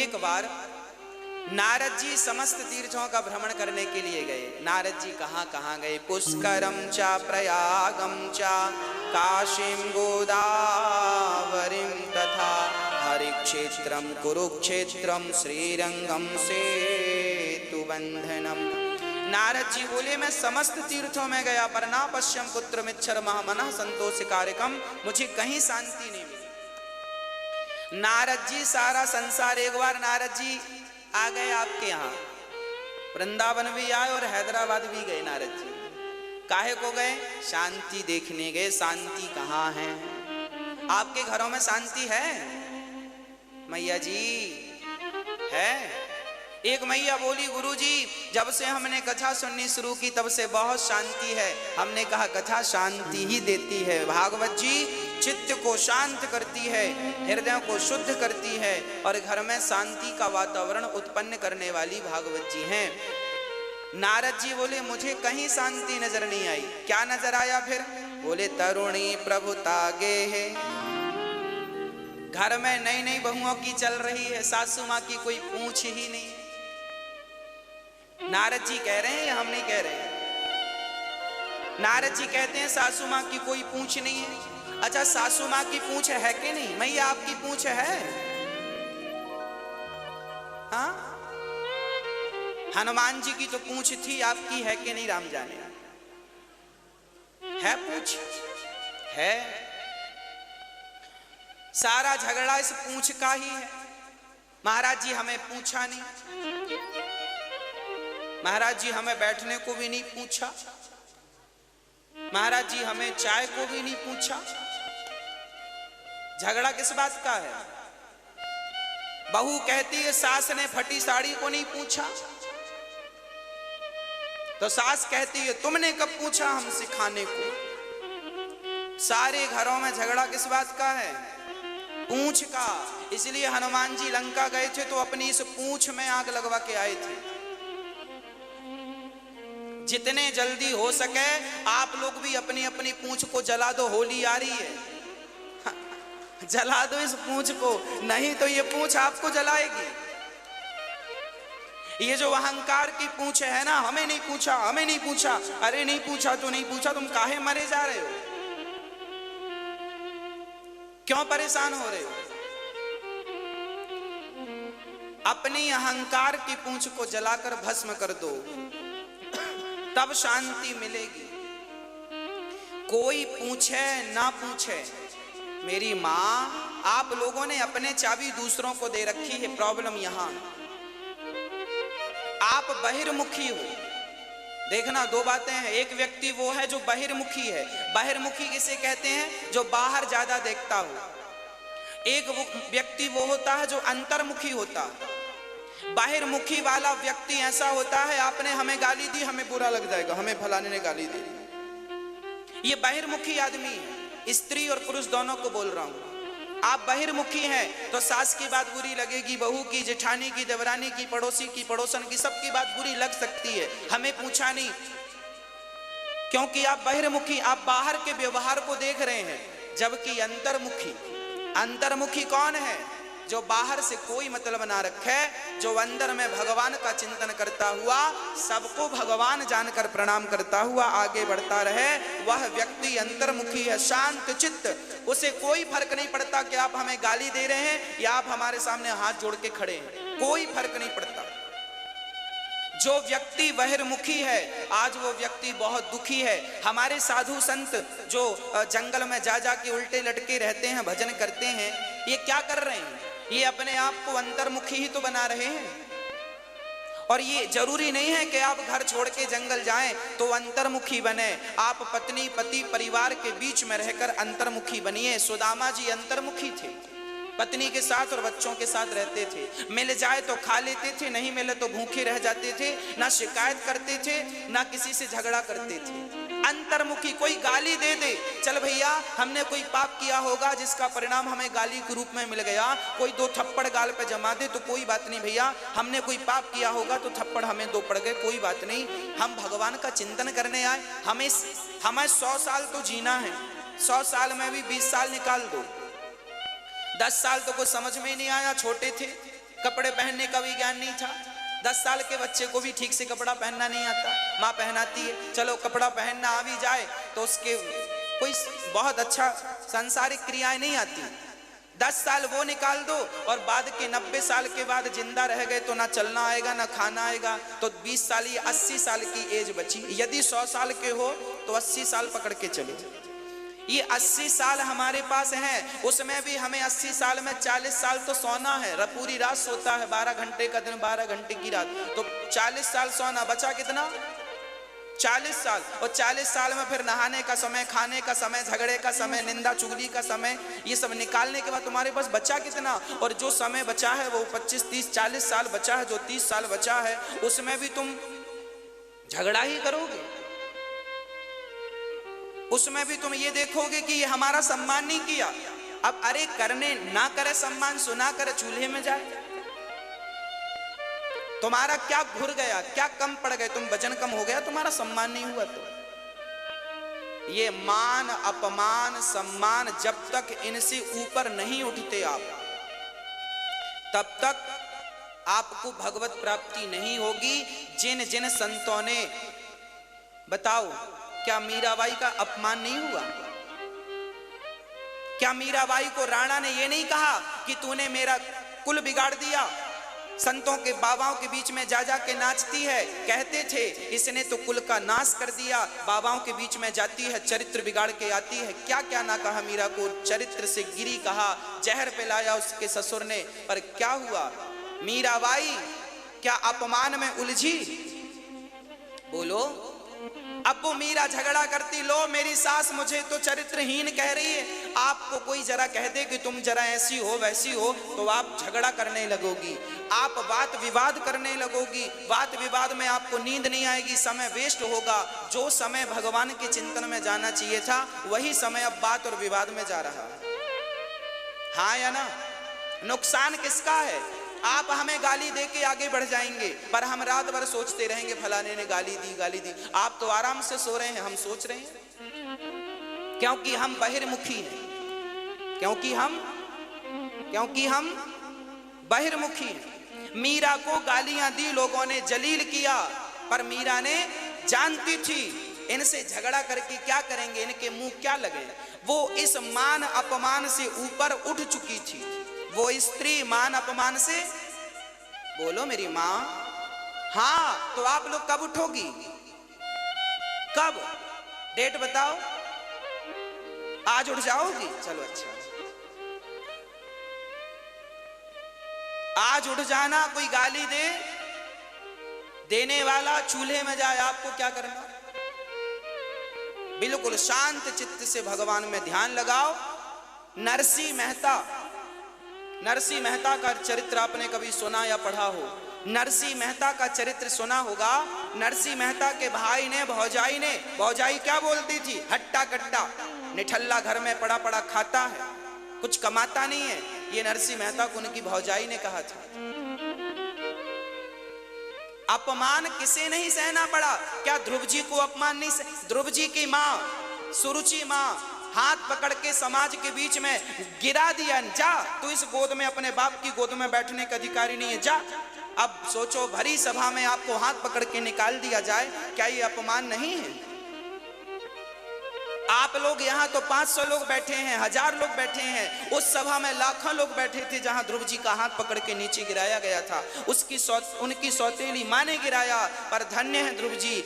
एक बार नारद जी समस्त तीर्थों का भ्रमण करने के लिए गए। नारद जी कहाँ कहाँ गए? पुष्करम चा प्रयागम चा काशीम गोदावरीम तथा हरिक्षेत्रम कुरुक्षेत्रम श्रीरंगम सेतुबंधनम। नारद जी बोले मैं समस्त तीर्थों में गया पर ना पश्यम पुत्र मिच्छर महामना संतोष कार्यकम, मुझे कहीं शांति नहीं मिली। नारद जी सारा संसार, एक बार नारद जी आ गए आपके यहाँ, वृंदावन भी आए और हैदराबाद भी गए। नारद जी काहे को गए? शांति देखने गए। शांति कहाँ है? आपके घरों में शांति है मैया जी? है? एक मैया बोली गुरुजी जब से हमने कथा सुननी शुरू की तब से बहुत शांति है। हमने कहा कथा शांति ही देती है। भागवत जी चित्त को शांत करती है, हृदय को शुद्ध करती है और घर में शांति का वातावरण उत्पन्न करने वाली भागवत जी हैं। नारद जी बोले मुझे कहीं शांति नजर नहीं आई। क्या नजर आया फिर? बोले तरुणी प्रभुता गे है। घर में नई नई बहुओं की चल रही है, सासू माँ की कोई पूछ ही नहीं। नारद जी कह रहे हैं, हम नहीं कह रहे हैं। नारद जी कहते हैं सासू माँ की कोई पूछ नहीं है। अच्छा सासू माँ की पूछ है कि नहीं? मैया आपकी पूछ है? हाँ, हनुमान जी की तो पूछ थी, आपकी है कि नहीं राम जाने? है पूछ? है। सारा झगड़ा इस पूछ का ही है। महाराज जी हमें पूछा नहीं, महाराज जी हमें बैठने को भी नहीं पूछा, महाराज जी हमें चाय को भी नहीं पूछा। झगड़ा किस बात का है? बहू कहती है सास ने फटी साड़ी को नहीं पूछा, तो सास कहती है तुमने कब पूछा हमसे खाने को। सारे घरों में झगड़ा किस बात का है? पूंछ का। इसलिए हनुमान जी लंका गए थे तो अपनी इस पूंछ में आग लगवा के आए थे। जितने जल्दी हो सके आप लोग भी अपनी अपनी पूंछ को जला दो, होली आ रही है। जला दो इस पूंछ को, नहीं तो ये पूंछ आपको जलाएगी। ये जो अहंकार की पूंछ है ना, हमें नहीं पूछा, हमें नहीं पूछा, अरे नहीं पूछा तो नहीं पूछा, तुम काहे मरे जा रहे हो? क्यों परेशान हो रहे हो? अपनी अहंकार की पूंछ को जलाकर भस्म कर दो, तब शांति मिलेगी। कोई पूछे ना पूछे, मेरी मां, आप लोगों ने अपने चाबी दूसरों को दे रखी है। प्रॉब्लम यहां, आप बहिर्मुखी हो। देखना दो बातें हैं। एक व्यक्ति वो है जो बहिर्मुखी है। बहिर्मुखी किसे कहते हैं? जो बाहर ज्यादा देखता हो। एक वो व्यक्ति वो होता है जो अंतर्मुखी होता है। बाहिर्मुखी वाला व्यक्ति ऐसा होता है, आपने हमें गाली दी, हमें बुरा लग जाएगा, हमें फलाने ने गाली दी। ये बहिर्मुखी आदमी है। स्त्री और पुरुष दोनों को बोल रहा हूं। आप बहिर्मुखी हैं तो सास की बात बुरी लगेगी, बहू की, जेठानी की, देवरानी की, पड़ोसी की, पड़ोसन की, सबकी बात बुरी लग सकती है। हमें पूछा नहीं, क्योंकि आप बहिर्मुखी, आप बाहर के व्यवहार को देख रहे हैं। जबकि अंतर्मुखी, अंतर्मुखी कौन है? जो बाहर से कोई मतलब ना रखे, जो अंदर में भगवान का चिंतन करता हुआ, सबको भगवान जानकर प्रणाम करता हुआ आगे बढ़ता रहे, वह व्यक्ति अंतर्मुखी है, शांत चित्त। उसे कोई फर्क नहीं पड़ता कि आप हमें गाली दे रहे हैं या आप हमारे सामने हाथ जोड़ के खड़े हैं, कोई फर्क नहीं पड़ता। जो व्यक्ति बहिर्मुखी है, आज वो व्यक्ति बहुत दुखी है। हमारे साधु संत जो जंगल में जा जा के उल्टे लटके रहते हैं, भजन करते हैं, ये क्या कर रहे हैं? ये अपने आप को अंतर्मुखी ही तो बना रहे हैं। और ये जरूरी नहीं है कि आप घर छोड़ के जंगल जाएं तो अंतर्मुखी बने। आप पत्नी पति परिवार के बीच में रहकर अंतर्मुखी बनिए। सुदामा जी अंतर्मुखी थे, पत्नी के साथ और बच्चों के साथ रहते थे। मिल जाए तो खा लेते थे, नहीं मिले तो भूखे रह जाते थे। ना शिकायत करते थे, ना किसी से झगड़ा करते थे। अंतर्मुखी। कोई गाली दे दे, चल भैया हमने कोई पाप किया होगा जिसका परिणाम हमें गाली के रूप में मिल गया, कोई दो थप्पड़ गाल पे जमा दे तो कोई बात नहीं भैया, हमने कोई पाप किया होगा तो थप्पड़ हमें दो पड़ गए, कोई बात नहीं। हम भगवान का चिंतन करने आए। हमें 100 साल तो जीना है, 100 साल में भी 20 साल निकाल दो। 10 साल तो कुछ समझ में ही नहीं आया, छोटे थे। कपड़े पहनने का भी ज्ञान नहीं था। 10 साल के बच्चे को भी ठीक से कपड़ा पहनना नहीं आता, माँ पहनाती है। चलो कपड़ा पहनना आ भी जाए तो उसके कोई बहुत अच्छा सांसारिक क्रियाएं नहीं आती। 10 साल वो निकाल दो और बाद के 90 साल के बाद जिंदा रह गए तो ना चलना आएगा ना खाना आएगा, तो 20 साल ये 80 साल की एज बची। यदि 100 साल के हो तो 80 साल पकड़ के चले। ये 80 साल हमारे पास हैं, उसमें भी हमें 80 साल में 40 साल तो सोना है। पूरी रात सोता है, 12 घंटे का दिन 12 घंटे की रात, तो 40 साल सोना, बचा कितना? 40 साल। और 40 साल में फिर नहाने का समय, खाने का समय, झगड़े का समय, निंदा चुगली का समय, ये सब निकालने के बाद तुम्हारे पास बचा कितना? और जो समय बचा है वो 25, 30, 40 साल बचा है, जो 30 साल बचा है उसमें भी तुम झगड़ा ही करोगे। उसमें भी तुम ये देखोगे कि ये हमारा सम्मान नहीं किया। अब अरे करने ना करे सम्मान, सुना करे चूल्हे में जाए। तुम्हारा क्या घुर गया, क्या कम पड़ गए, तुम वजन कम हो गया, तुम्हारा सम्मान नहीं हुआ। तो ये मान अपमान सम्मान जब तक इनसे ऊपर नहीं उठते आप, तब तक आपको भगवत प्राप्ति नहीं होगी। जिन जिन संतों ने, बताओ क्या मीराबाई का अपमान नहीं हुआ? क्या मीराबाई को राणा ने ये नहीं कहा कि तूने मेरा कुल बिगाड़ दिया, संतों के बाबाओं के बीच में जा जा के नाचती है? कहते थे इसने तो कुल का नाश कर दिया, बाबाओं के बीच में जाती है, चरित्र बिगाड़ के आती है। क्या क्या ना कहा मीरा को, चरित्र से गिरी कहा, जहर पिलाया उसके ससुर ने, पर क्या हुआ? मीराबाई क्या अपमान में उलझी? बोलो। अब वो मीरा झगड़ा करती, लो मेरी सास मुझे तो चरित्रहीन कह रही है। आपको कोई जरा कह दे कि तुम जरा ऐसी हो वैसी हो तो आप झगड़ा करने लगोगी, आप बात विवाद करने लगोगी। बात विवाद में आपको नींद नहीं आएगी, समय वेस्ट होगा। जो समय भगवान के चिंतन में जाना चाहिए था वही समय अब बात और विवाद में जा रहा है। हाँ या ना? नुकसान किसका है? आप हमें गाली दे के आगे बढ़ जाएंगे, पर हम रात भर सोचते रहेंगे फलाने ने गाली दी गाली दी। आप तो आराम से सो रहे हैं, हम सोच रहे हैं, क्योंकि हम बहिर्मुखी हैं, क्योंकि हम बहिर्मुखी हैं। मीरा को गालियां दी लोगों ने, जलील किया, पर मीरा ने जानती थी इनसे झगड़ा करके क्या करेंगे, इनके मुंह क्या लगे। वो इस मान अपमान से ऊपर उठ चुकी थी। वो स्त्री मान अपमान से, बोलो मेरी माँ। हाँ, तो आप लोग कब उठोगी? कब? डेट बताओ। आज उठ जाओगी? चलो अच्छा, आज उठ जाना। कोई गाली दे, देने वाला चूल्हे में जाए, आपको क्या करना? बिल्कुल शांत चित्त से भगवान में ध्यान लगाओ। नरसिंह मेहता का चरित्र आपने कभी सुना या पढ़ा हो? नरसिंह मेहता का चरित्र सुना होगा। नरसिंह मेहता के भाई ने, भौजाई क्या बोलती थी? हट्टा कट्टा, निठल्ला, घर में पड़ा पड़ा खाता है, कुछ कमाता नहीं है। ये नरसिंह मेहता को उनकी भौजाई ने कहा था। अपमान किसे नहीं सहना पड़ा? क्या ध्रुव जी को अपमान नहीं ध्रुव जी की माँ सुरुचि माँ हाथ पकड़ के समाज के बीच में गिरा दिया, जा तू इस गोद में, अपने बाप की गोद में बैठने का अधिकारी नहीं है, जा। अब सोचो, भरी सभा में आपको हाथ पकड़ के निकाल दिया जाए, क्या ये अपमान नहीं है? आप लोग यहाँ तो 500 लोग बैठे हैं, 1000 लोग बैठे हैं, उस सभा में लाखों लोग बैठे थे जहां ध्रुव जी का हाथ पकड़ के नीचे गिराया गया था। उनकी सौतेली माँ ने गिराया, पर धन्य है ध्रुव जी,